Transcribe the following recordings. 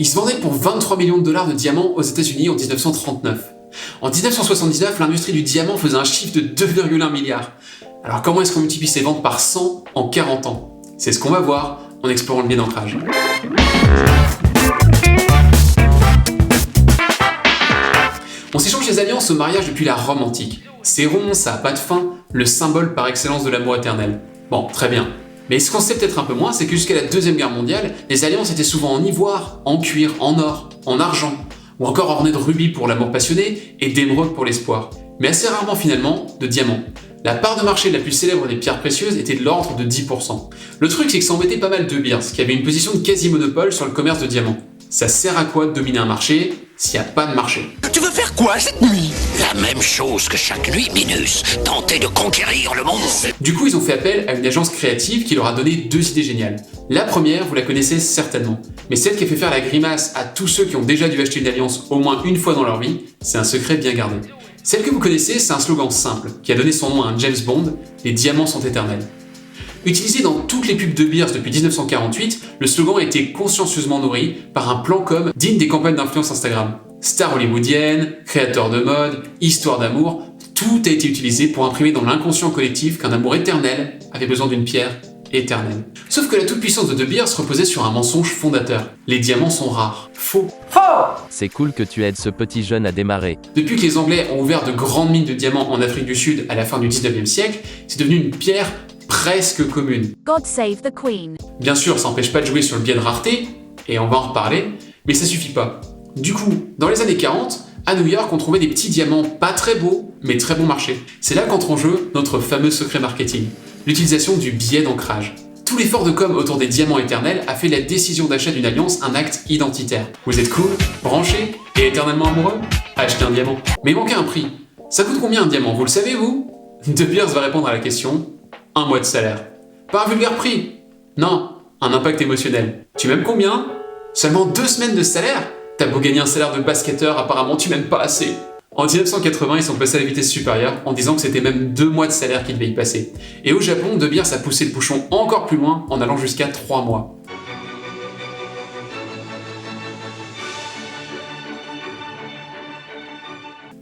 Il se vendait pour 23 millions de dollars de diamants aux États-Unis en 1939. En 1979, l'industrie du diamant faisait un chiffre de 2,1 milliards. Alors comment est-ce qu'on multiplie ces ventes par 100 en 40 ans? C'est ce qu'on va voir en explorant le biais d'ancrage. On s'échange les alliances au mariage depuis la Rome antique. C'est rond, ça n'a pas de fin, le symbole par excellence de l'amour éternel. Bon, très bien. Mais ce qu'on sait peut-être un peu moins, c'est que jusqu'à la Deuxième Guerre mondiale, les alliances étaient souvent en ivoire, en cuir, en or, en argent, ou encore ornées de rubis pour l'amour passionné et d'émeraude pour l'espoir. Mais assez rarement finalement de diamants. La part de marché la plus célèbre des pierres précieuses était de l'ordre de 10%. Le truc c'est que ça embêtait pas mal de Beers, qui avait une position de quasi-monopole sur le commerce de diamants. Ça sert à quoi de dominer un marché s'il n'y a pas de marché? Tu veux faire quoi cette nuit? La même chose que chaque nuit, Minus. Tenter de conquérir le monde. Du coup, ils ont fait appel à une agence créative qui leur a donné deux idées géniales. La première, vous la connaissez certainement, mais celle qui a fait faire la grimace à tous ceux qui ont déjà dû acheter une alliance au moins une fois dans leur vie, c'est un secret bien gardé. Celle que vous connaissez, c'est un slogan simple, qui a donné son nom à un James Bond, les diamants sont éternels. Utilisé dans toutes les pubs de Beers depuis 1948, le slogan a été consciencieusement nourri par un plan com digne des campagnes d'influence Instagram. Stars hollywoodiennes, créateurs de mode, histoires d'amour, tout a été utilisé pour imprimer dans l'inconscient collectif qu'un amour éternel avait besoin d'une pierre éternelle. Sauf que la toute-puissance de De Beers reposait sur un mensonge fondateur. Les diamants sont rares. Faux. C'est cool que tu aides ce petit jeune à démarrer. Depuis que les Anglais ont ouvert de grandes mines de diamants en Afrique du Sud à la fin du 19e siècle, c'est devenu une pierre presque commune. God save the Queen. Bien sûr, ça n'empêche pas de jouer sur le biais de rareté, et on va en reparler, mais ça suffit pas. Du coup, dans les années 40, à New York, on trouvait des petits diamants pas très beaux, mais très bon marché. C'est là qu'entre en jeu notre fameux secret marketing, l'utilisation du biais d'ancrage. Tout l'effort de com autour des diamants éternels a fait la décision d'achat d'une alliance un acte identitaire. Vous êtes cool, branché et éternellement amoureux? Achetez un diamant. Mais il manquait un prix. Ça coûte combien un diamant, vous le savez vous? De Beers va répondre à la question: 1 mois de salaire. Pas un vulgaire prix. Non, un impact émotionnel. Tu m'aimes combien? Seulement 2 semaines de salaire? T'as beau gagner un salaire de basketteur, apparemment tu m'aimes pas assez. En 1980, ils sont passés à la vitesse supérieure en disant que c'était même 2 mois de salaire qu'ils devaient y passer. Et au Japon, De Beers a poussé le bouchon encore plus loin en allant jusqu'à 3 mois.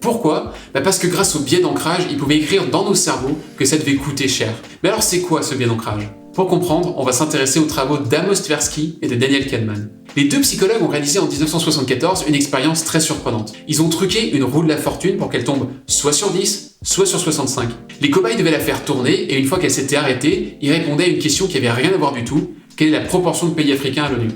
Pourquoi? Parce que grâce au biais d'ancrage, ils pouvaient écrire dans nos cerveaux que ça devait coûter cher. Mais alors c'est quoi ce biais d'ancrage? Pour comprendre, on va s'intéresser aux travaux d'Amos Tversky et de Daniel Kahneman. Les deux psychologues ont réalisé en 1974 une expérience très surprenante. Ils ont truqué une roue de la fortune pour qu'elle tombe soit sur 10, soit sur 65. Les cobayes devaient la faire tourner et une fois qu'elle s'était arrêtée, ils répondaient à une question qui avait rien à voir du tout: quelle est la proportion de pays africains à l'ONU?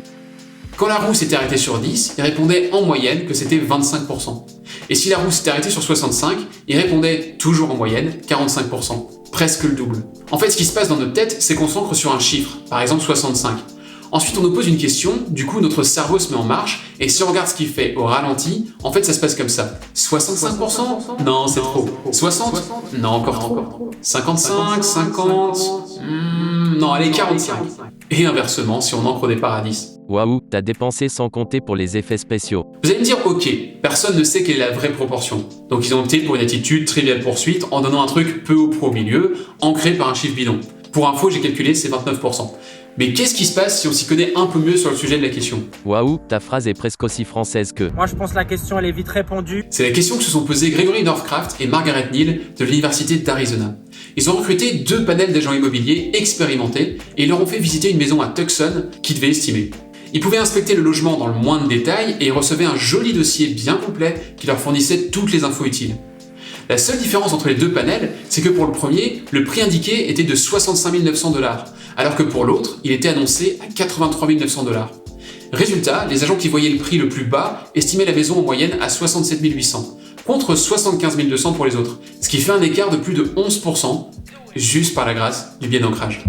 Quand la roue s'était arrêtée sur 10, ils répondaient en moyenne que c'était 25%. Et si la roue s'était arrêtée sur 65, ils répondaient toujours en moyenne 45%. Presque le double. En fait, ce qui se passe dans notre tête, c'est qu'on s'ancre sur un chiffre, par exemple 65. Ensuite, on nous pose une question, du coup notre cerveau se met en marche, et si on regarde ce qu'il fait au ralenti, en fait ça se passe comme ça. 65%? Non, c'est trop. 60? Non, encore trop. 55? 50? Non, allez, 45. Et inversement, si on ancre des paradis. Waouh, t'as dépensé sans compter pour les effets spéciaux. Vous allez me dire, ok, personne ne sait quelle est la vraie proportion. Donc ils ont opté pour une attitude triviale poursuite en donnant un truc peu ou pro au milieu, ancré par un chiffre bidon. Pour info, j'ai calculé, c'est 29%. Mais qu'est-ce qui se passe si on s'y connaît un peu mieux sur le sujet de la question? Waouh, ta phrase est presque aussi française que... Moi je pense que la question elle est vite répondue. C'est la question que se sont posées Gregory Northcraft et Margaret Neal de l'université d'Arizona. Ils ont recruté 2 panels d'agents immobiliers expérimentés et ils leur ont fait visiter une maison à Tucson qu'ils devaient estimer. Ils pouvaient inspecter le logement dans le moindre détail et ils recevaient un joli dossier bien complet qui leur fournissait toutes les infos utiles. La seule différence entre les 2 panels, c'est que pour le premier, le prix indiqué était de 65 900 $, alors que pour l'autre, il était annoncé à 83 900 $. Résultat, les agents qui voyaient le prix le plus bas estimaient la maison en moyenne à 67 800, contre 75 200 pour les autres, ce qui fait un écart de plus de 11%, juste par la grâce du biais d'ancrage.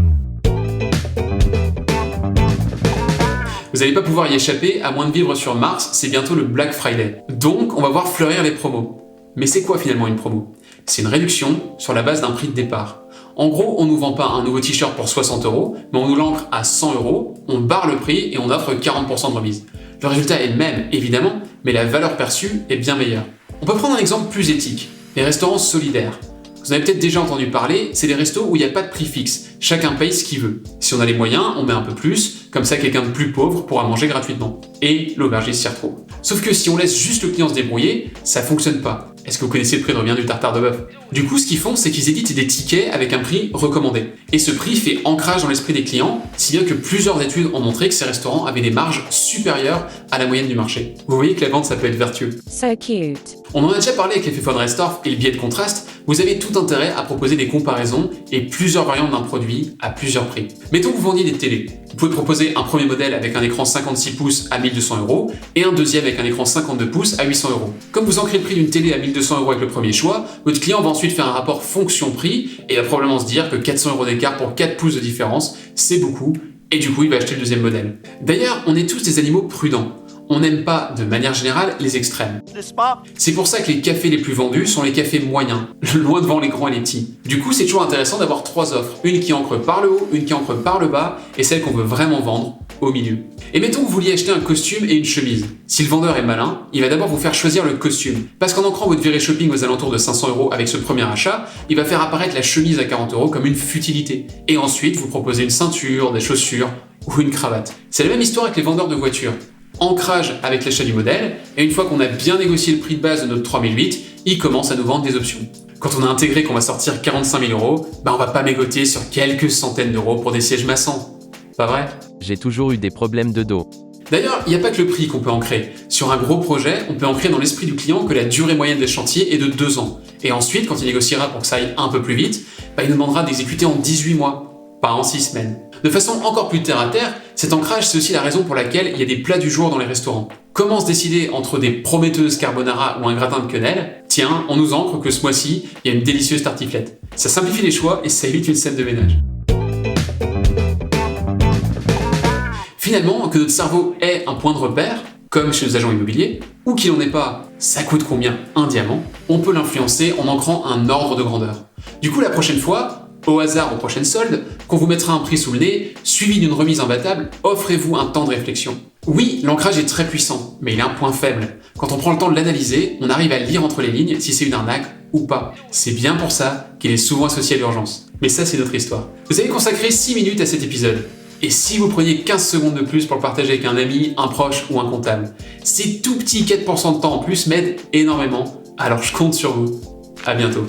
Vous n'allez pas pouvoir y échapper, à moins de vivre sur Mars, c'est bientôt le Black Friday. Donc, on va voir fleurir les promos. Mais c'est quoi finalement une promo? C'est une réduction sur la base d'un prix de départ. En gros, on nous vend pas un nouveau t-shirt pour 60 €, mais on nous l'ancre à 100 €, on barre le prix et on offre 40% de remise. Le résultat est le même, évidemment, mais la valeur perçue est bien meilleure. On peut prendre un exemple plus éthique, les restaurants solidaires. Vous en avez peut-être déjà entendu parler, c'est les restos où il n'y a pas de prix fixe, chacun paye ce qu'il veut. Si on a les moyens, on met un peu plus, comme ça quelqu'un de plus pauvre pourra manger gratuitement. Et l'aubergiste s'y retrouve. Sauf que si on laisse juste le client se débrouiller, ça fonctionne pas. Est-ce que vous connaissez le prix de revient du tartare de bœuf? Du coup, ce qu'ils font, c'est qu'ils éditent des tickets avec un prix recommandé. Et ce prix fait ancrage dans l'esprit des clients, si bien que plusieurs études ont montré que ces restaurants avaient des marges supérieures à la moyenne du marché. Vous voyez que la vente, ça peut être vertueux. So cute. On en a déjà parlé avec l'effet von Restorff et le biais de contraste, vous avez tout intérêt à proposer des comparaisons et plusieurs variantes d'un produit à plusieurs prix. Mettons que vous vendiez des télés. Vous pouvez proposer un premier modèle avec un écran 56 pouces à 1200 € et un deuxième avec un écran 52 pouces à 800 €. Comme vous ancrez le prix d'une télé à 1200 € avec le premier choix, votre client va ensuite faire un rapport fonction-prix et va probablement se dire que 400 € d'écart pour 4 pouces de différence, c'est beaucoup, et du coup il va acheter le deuxième modèle. D'ailleurs, on est tous des animaux prudents. On n'aime pas, de manière générale, les extrêmes. N'est-ce pas? C'est pour ça que les cafés les plus vendus sont les cafés moyens, loin devant les grands et les petits. Du coup, c'est toujours intéressant d'avoir 3 offres. Une qui ancre par le haut, une qui ancre par le bas, et celle qu'on veut vraiment vendre, au milieu. Et mettons que vous vouliez acheter un costume et une chemise. Si le vendeur est malin, il va d'abord vous faire choisir le costume. Parce qu'en ancrant votre virée shopping aux alentours de 500 € avec ce premier achat, il va faire apparaître la chemise à 40 € comme une futilité. Et ensuite, vous proposez une ceinture, des chaussures ou une cravate. C'est la même histoire avec les vendeurs de voitures. Ancrage avec l'achat du modèle, et une fois qu'on a bien négocié le prix de base de notre 3008, ils commencent à nous vendre des options. Quand on a intégré qu'on va sortir 45 000 €, on va pas mégoter sur quelques centaines d'euros pour des sièges massants. Pas vrai? J'ai toujours eu des problèmes de dos. D'ailleurs, il n'y a pas que le prix qu'on peut ancrer. Sur un gros projet, on peut ancrer dans l'esprit du client que la durée moyenne des chantiers est de 2 ans. Et ensuite, quand il négociera pour que ça aille un peu plus vite, il nous demandera d'exécuter en 18 mois, pas en 6 semaines. De façon encore plus terre à terre, cet ancrage, c'est aussi la raison pour laquelle il y a des plats du jour dans les restaurants. Comment se décider entre des prometteuses carbonara ou un gratin de quenelle? Tiens, on nous ancre que ce mois-ci, il y a une délicieuse tartiflette. Ça simplifie les choix et ça évite une scène de ménage. Finalement, que notre cerveau ait un point de repère, comme chez les agents immobiliers, ou qu'il n'en ait pas, ça coûte combien un diamant, on peut l'influencer en ancrant un ordre de grandeur. Du coup, la prochaine fois, au hasard aux prochaines soldes, qu'on vous mettra un prix sous le nez, suivi d'une remise imbattable, offrez-vous un temps de réflexion. Oui, l'ancrage est très puissant, mais il a un point faible. Quand on prend le temps de l'analyser, on arrive à lire entre les lignes si c'est une arnaque ou pas. C'est bien pour ça qu'il est souvent associé à l'urgence. Mais ça, c'est notre histoire. Vous avez consacré 6 minutes à cet épisode. Et si vous preniez 15 secondes de plus pour le partager avec un ami, un proche ou un comptable, ces tout petits 4% de temps en plus m'aident énormément, alors je compte sur vous. À bientôt.